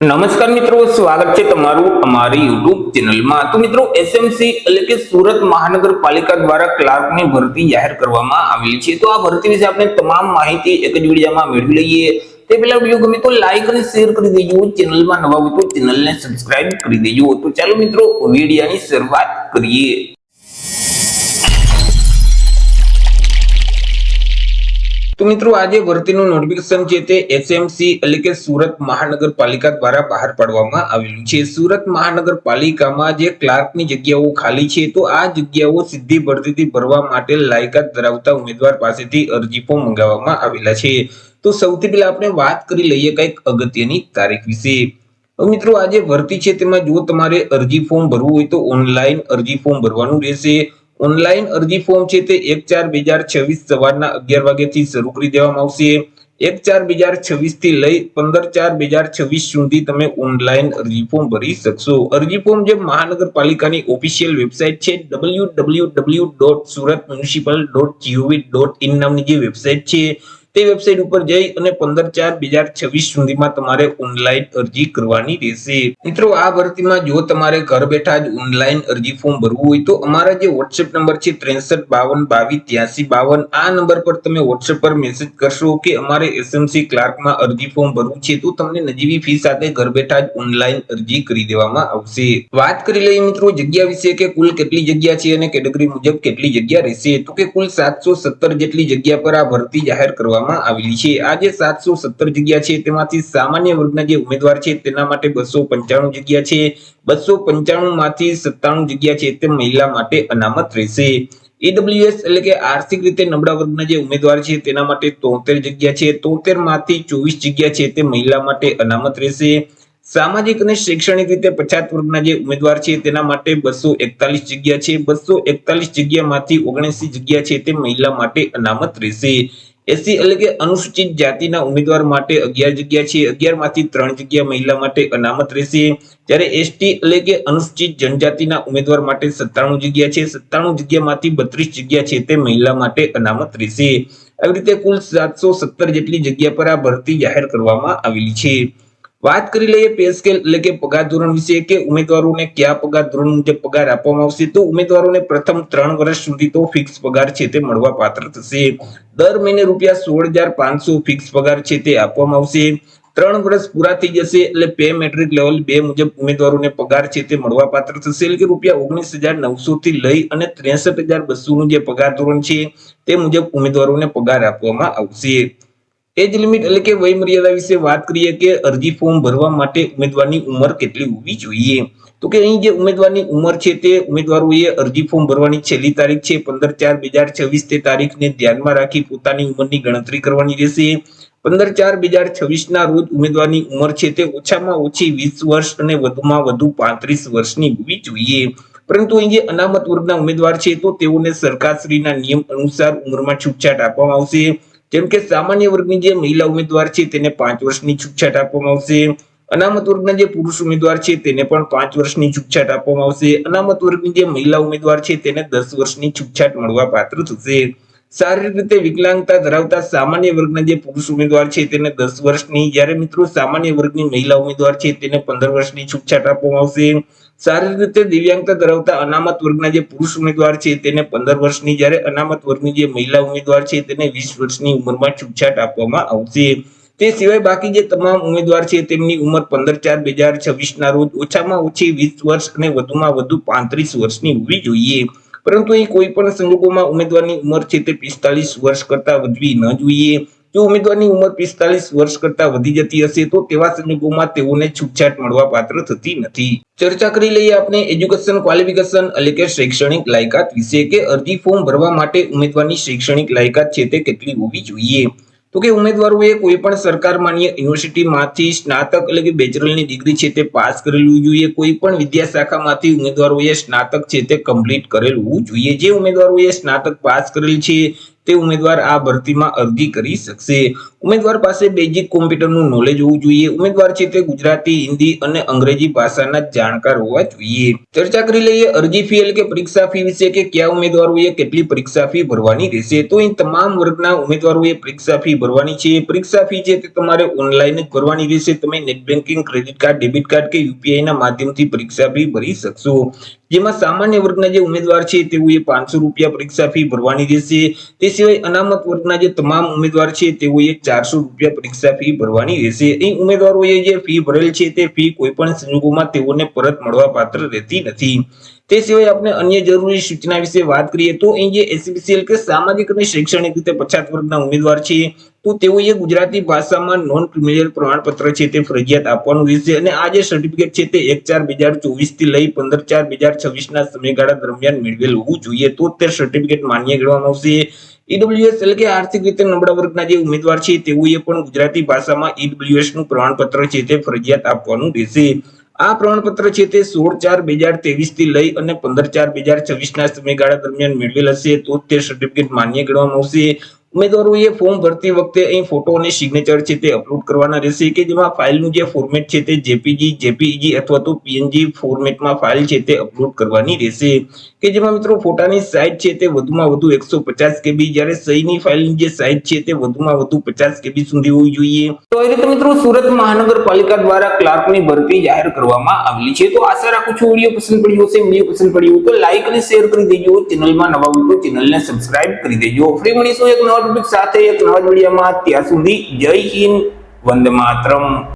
નમસ્કાર મિત્રો, સ્વાગત છે તમારું અમારી યુટ્યુબ ચેનલમાં। તો મિત્રો, એસએમસી એટલે કે સુરત મહાનગરપાલિકા દ્વારા ક્લાર્કની ભરતી જાહેર કરવામાં આવેલી છે। તો આ ભરતી વિશે આપણે તમામ માહિતી એક જ વિડીયોમાં મેળવી લઈએ। તે પહેલા વિડીયો ગમે તો લાઈક અને શેર કરી દેજો, ચેનલમાં નવા હોય તો ચેનલને સબસ્ક્રાઇબ કરી દેજો। તો ચાલો મિત્રો, વિડીયોની શરૂઆત કરીએ। તો મિત્રો, આજે ભરતીનું નોટિફિકેશન છે તે એસએમસી એટલે કે સુરત મહાનગરપાલિકા દ્વારા બહાર પાડવામાં આવેલું છે। સુરત મહાનગરપાલિકામાં જે ક્લાર્કની જગ્યાઓ ખાલી છે, તો આ જગ્યાઓ સીધી ભરતીથી ભરવા માટે લાયકાત ધરાવતા ઉમેદવાર પાસેથી અરજી ફોર્મ મંગાવવામાં આવેલા છે। તો સૌથી પહેલા આપણે વાત કરી લઈએ કંઈક અગત્યની તારીખ વિશે। તો મિત્રો, આ જે ભરતી છે તેમાં જો તમારે અરજી ફોર્મ ભરવું હોય તો ઓનલાઈન અરજી ફોર્મ ભરવાનું રહેશે। ઓનલાઈન અરજી ફોર્મ છે તે 1/4/2026 સવારના 11 વાગ્યાથી શરૂ કરી દેવામાં આવશે। 1/4/2026 થી લઈ 15/4/2026 સુધી તમે ઓનલાઈન અરજી ફોર્મ ભરી શકશો। અરજી ફોર્મ જે મહાનગરપાલિકાની ઓફિશિયલ વેબસાઇટ છે www.suratmunicipal.gov.in નામની જે વેબસાઇટ છે તે વેબસાઇટ ઉપર જઈ અને 15/4/2026 સુધીમાં તમારે ઓનલાઈન અરજી કરવાની રહેશે। મિત્રો, આ ભરતીમાં જો તમારે ઘર બેઠા જ ઓનલાઈન અરજી ફોર્મ ભરવું હોય તો અમારા જે WhatsApp નંબર છે 6352228352 આ નંબર પર તમે WhatsApp પર મેસેજ કરશો કે અમારે એસએમસી ક્લાર્કમાં અરજી ફોર્મ ભરવું છે, તો તમને નજીવી ફી સાથે ઘર બેઠા જ ઓનલાઈન અરજી કરી દેવામાં આવશે। વાત કરી લઈએ મિત્રો જગ્યા વિશે કે કુલ કેટલી જગ્યા છે અને કેટેગરી મુજબ કેટલી જગ્યા રહેશે। તો કે કુલ 717 જેટલી જગ્યા પર આ ભરતી જાહેર કરવામાં આવેલી છે। આ જે 717 જગ્યા છે તેમાંથી સામાન્ય વર્ગના જે ઉમેદવાર છે તેના માટે 295 જગ્યા છે। 295 માંથી 97 જગ્યા છે તે મહિલા માટે અનામત રહેશે। ઈડબ્લ્યુએસ એટલે કે આર્થિક રીતે નબળા વર્ગના જે ઉમેદવાર છે તેના માટે 73 જગ્યા છે। 73 માંથી 24 જગ્યા છે તે મહિલા માટે અનામત રહેશે। સામાજિક અને શૈક્ષણિક રીતે પછાત વર્ગના જે ઉમેદવાર છે તેના માટે 241 જગ્યા છે। 241 જગ્યામાંથી 79 જગ્યા છે તે મહિલા માટે અનામત રહેશે। એસસી એટલે કે અનુસૂચિત જાતિના ઉમેદવાર માટે 11 જગ્યા છે। 11 માંથી 3 જગ્યા મહિલા માટે અનામત રહેશે। જ્યારે એસટી એટલે કે અનુસૂચિત જનજાતિના ઉમેદવાર માટે 97 જગ્યા છે। 97 જગ્યામાંથી 32 જગ્યા છે તે મહિલા માટે અનામત રહેશે। આવી રીતે કુલ 717 જેટલી જગ્યા પર આ ભરતી જાહેર કરવામાં આવેલી છે। વાત કરી લઈએ પે સ્કેલ એટલે કે પગાર ધોરણ વિશે કે ઉમેદવારોને કયા પગાર ધોરણ મુજબ પગાર આપવામાં આવશે। તો ઉમેદવારોને પ્રથમ 3 વર્ષ સુધી તો ફિક્સ પગાર છે તે મળવા પાત્ર થશે। દર મહિને ₹16,500 ફિક્સ પગાર છે તે આપવામાં આવશે। 3 વર્ષ પૂરા થઈ જશે એટલે પે મેટ્રિક લેવલ 2 મુજબ ઉમેદવારોને પગાર છે તે મળવા પાત્ર થશે। એટલે કે ₹19,900 થી લઈ અને 63,200 નું જે પગાર ધોરણ છે તે મુજબ ઉમેદવારોને પગાર આપવામાં આવશે। એજ લિમિટ એટલે કે વય મર્યાદા વિશે વાત કરીએ કે અરજી ફોર્મ ભરવા માટે ઉમેદવારની ઉંમર કેટલી હોવી જોઈએ। તો કે અહીં જે ઉમેદવારની ઉંમર છે તે ઉમેદવારોએ અરજી ફોર્મ ભરવાની છેલ્લી તારીખ છે 15/4/2026 તે તારીખને ધ્યાનમાં રાખી પોતાની ઉંમરની ગણતરી કરવાની રહેશે। 15/4/2026 ના રોજ ઉમેદવારની ઉંમર છે તે ઓછામાં ઓછી 20 વર્ષ અને વધુમાં વધુ 35 વર્ષની હોવી જોઈએ। પરંતુ અહીં જે અનામત વર્ગના ઉમેદવાર છે તો તેઓને સરકારશ્રીના નિયમ અનુસાર ઉંમરમાં છૂટછાટ આપવામાં આવશે। જેમ કે સામાન્ય વર્ગની જે મહિલા ઉમેદવાર છે તેને 5 વર્ષની છૂટછાટ આપવામાં આવશે। અનામત વર્ગના જે પુરુષ ઉમેદવાર છે તેને પણ 5 વર્ષની છૂટછાટ આપવામાં આવશે। અનામત વર્ગની જે મહિલા ઉમેદવાર છે તેને 10 વર્ષની છૂટછાટ મળવા પાત્ર થશે। શારીરિક રીતે વિકલાંગતા ધરાવતા સામાન્ય વર્ગના જે પુરુષ ઉમેદવાર છે તેને 10 વર્ષની, જ્યારે મિત્રો સામાન્ય વર્ગની મહિલા ઉમેદવાર છે તેને 15 વર્ષની છૂટછાટ આપવામાં આવશે। શારીરિક રીતે દિવ્યાંગતા ધરાવતા અનામત વર્ગના જે પુરુષ ઉમેદવાર છે તેને 15 વર્ષની, જ્યારે અનામત વર્ગની જે મહિલા ઉમેદવાર છે તેને 20 વર્ષની ઉંમરમાં છૂટછાટ આપવામાં આવશે। તે સિવાય બાકી જે તમામ ઉમેદવાર છે તેમની ઉંમર 15/4/2026 ના રોજ ઓછામાં ઓછી 20 વર્ષ અને વધુમાં વધુ 35 વર્ષની હોવી જોઈએ। પરંતુ અહીં કોઈ પણ સંજોગોમાં ઉમેદવારની ઉંમર છે તે 45 વર્ષ કરતા વધવી ન જોઈએ। જો ઉમેદવારની ઉંમર 45 વર્ષ કરતા વધી જતી હશે તો તેવા સંજોગોમાં તેઓને છૂટછાટ મળવા પાત્ર થતી નથી। ચર્ચા કરી લઈએ આપણે એજ્યુકેશન ક્વોલિફિકેશન એટલે કે શૈક્ષણિક લાયકાત વિશે કે અરજી ફોર્મ ભરવા માટે ઉમેદવારની શૈક્ષણિક લાયકાત છે તે કેટલી હોવી જોઈએ। તો કે ઉમેદવારોએ કોઈ પણ સરકાર માન્ય યુનિવર્સિટીમાંથી સ્નાતક એટલે કે બેચલરની ડિગ્રી છે તે પાસ કરેલું જોઈએ। કોઈ પણ વિદ્યા શાખામાંથી ઉમેદવારોએ સ્નાતક છે તે કમ્પ્લીટ કરેલું હોવું જોઈએ। જે ઉમેદવારોએ સ્નાતક પાસ કરેલ છે તે ઉમેદવાર આ ભરતીમાં અરજી કરી શકશે। ઉમેદવાર પાસે બેઝિક કોમ્પ્યુટરનું નોલેજ હોવું જોઈએ। ઉમેદવાર છે તે ગુજરાતી, હિન્દી અને અંગ્રેજી ભાષાના જાણકાર હોવા જોઈએ। ચર્ચા કરી લઈએ અરજી ફી એટલે કે પરીક્ષા ફી વિશે કે કયા ઉમેદવારોએ કેટલી પરીક્ષા ફી ભરવાની રહેશે। તો અહીં તમામ વર્ગના ઉમેદવારોએ પરીક્ષા ફી ભરવાની છે। પરીક્ષા ફી છે તે તમારે ઓનલાઈન જ ભરવાની રહેશે। તમે net banking, credit card, debit card કે યુપીઆઈ ના માધ્યમથી પરીક્ષા ફી ભરી શકશો। જેમાં સામાન્ય વર્ગના જે ઉમેદવાર છે તેઓએ 500 રૂપિયા પરીક્ષા ફી ભરવાની રહેશે। તે સિવાય અનામત વર્ગના જે તમામ ઉમેદવાર છે તેઓએ 400 રૂપિયા પરીક્ષા ફી ભરવાની રહેશે। અહીં ઉમેદવારોએ જે ફી ભરેલ છે તે ફી કોઈ પણ સંજોગોમાં તેઓને પરત મળવા પાત્ર રહેતી નથી। તે સિવાય આપણે અન્ય જરૂરી સૂચના વિશે વાત કરીએ તો અહીં જે એસસીબીસી કે સામાજિક અને શૈક્ષણિક રીતે પછાત વર્ગના ઉમેદવાર છે તો તેઓએ ગુજરાતી ભાષામાં નોન ક્રિમિનલ પ્રમાણપત્ર છે તે ફરજિયાત આપવાનું રહેશે। અને આ જે સર્ટિફિકેટ છે તે 1/4/2024 થી લઈ 15/4/2026 ના સમયગાળા દરમિયાન મેળવેલ હોવું જોઈએ તો તે સર્ટિફિકેટ માન્ય ગણવામાં આવશે। ઈડબ્લ્યુએસ એટલે કે આર્થિક રીતે નબળા વર્ગના જે ઉમેદવાર છે તેઓએ પણ ગુજરાતી ભાષામાં ઈડબ્લ્યુએસ નું પ્રમાણપત્ર છે તે ફરજિયાત આપવાનું રહેશે। આ પ્રમાણપત્ર છે તે 16/4/2023 થી લઈ અને 15/4/2026 ના સમયગાળા દરમિયાન મેળવેલ હશે તો તે સર્ટિફિકેટ માન્ય ગણવામાં આવશે। ઉમેદવારોએ ફોર્મ ભરતી વખતે અહીં ફોટો અને સિગ્નેચર છે તે અપલોડ કરવાના રહેશે કે જેમાં ફાઇલનું જે ફોર્મેટ છે તે જેપીજી, જેપીઈજી અથવા તો પીએનજી ફોર્મેટમાં ફાઇલ છે તે અપલોડ કરવાની રહેશે। કે જેમાં મિત્રો ફોટાની સાઇઝ છે તે વધુમાં વધુ 150 કેબી, જ્યારે સહીની ફાઇલની જે સાઇઝ છે તે વધુમાં વધુ 50 કેબી સુધી હોવી જોઈએ। તો એ રીતે મિત્રો સુરત મહાનગરપાલિકા દ્વારા ક્લાર્કની ભરતી જાહેર કરવામાં આવેલી છે। તો આશા રાખું છું વિડીયો પસંદ પડ્યો હશે। વિડીયો પસંદ પડ્યો તો લાઈક અને શેર કરી દેજો। ચેનલમાં નવા હોય તો ચેનલને સબસ્ક્રાઇબ કરી દેજો। ફરી મળીશું એક નવા ટોપિક સાથે એક નવા વિડીયોમાં। ત્યાં સુધી જય હિન્દ, વંદે માતરમ।